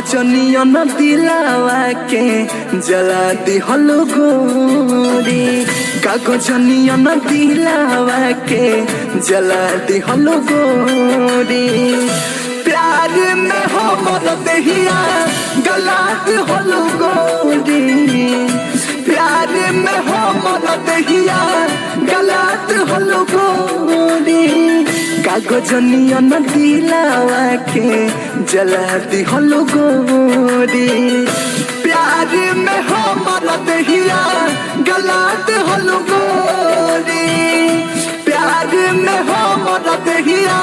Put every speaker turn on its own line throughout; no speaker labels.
कागजनिया न दिलावा के जला दिहलो गोरी, कागजनिया न दिलावा के जला दिहलो गोरी। प्यार में हमर दहिया गला दिहलो गोरी, प्यार में हमर दहिया गला दिहलो गोरी। कागजनिया न दिलावा के जला दिहलो गोरी, प्यार में हमर दहिया गला दिहलो गोरी, प्यार में हमर दहिया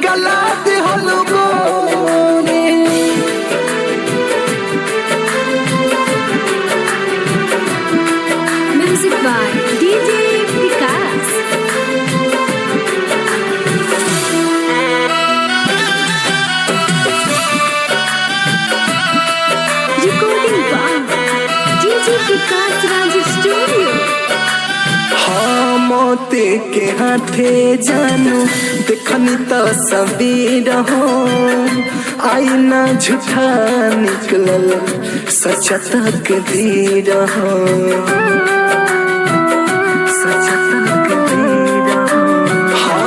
गला दिहलो गोरी।
Music by DJ Vikas. Recording by DJ Vikas Raj Studio.
मोते के हाथे जानू देखनी तस्वीर हो, आईना झूठा निकलल सच तकदीर हो, सच तकदीर हो।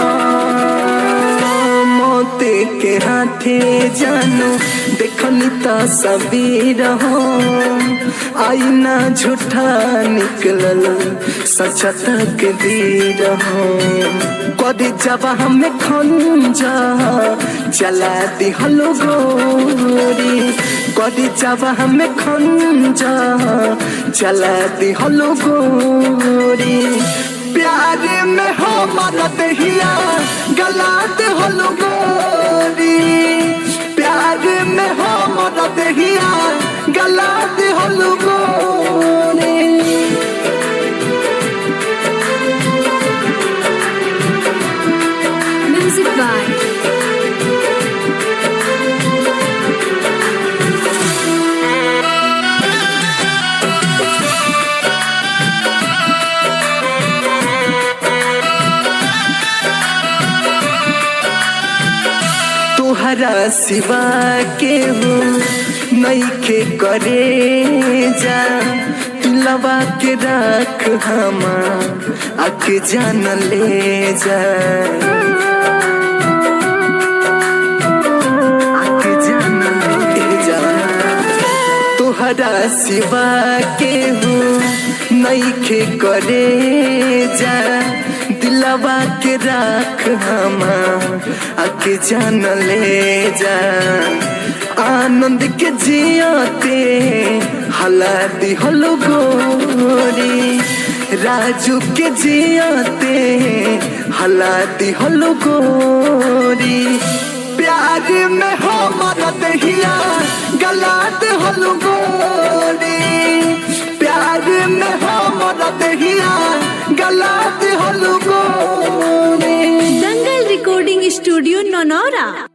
मोते के हाथे जानू देखनी तस्वीर हो, आईना झूठा निकलल सच तकदीर हो। कदी जब हमें खंजा जला दिहलो गोरी, कदी जब हमें खंजा जला दिहलो गोरी। प्यार में हमर दहिया गला दिहलो गोरी, प्यार में हमर दहिया गला दिहलो गोरी।
Music by
तुहरा सिवा के हो नइखे करे जा, लवा के रख हमा आके जान ले जा, आके जान ले जा। तुहरा सिवा के हो नइखे करे जा, दिलवा के रख हमा आके जान ले जा। आनंद के जियाते हला दिहलो गोरी, राजू के जियाते हला दिहलो गोरी। प्यार में हमर दहिया गला दिहलो गोरी, प्यार में हमर दहिया गला दिहलो गोरी।
Dangal Recording Studio, Nonora.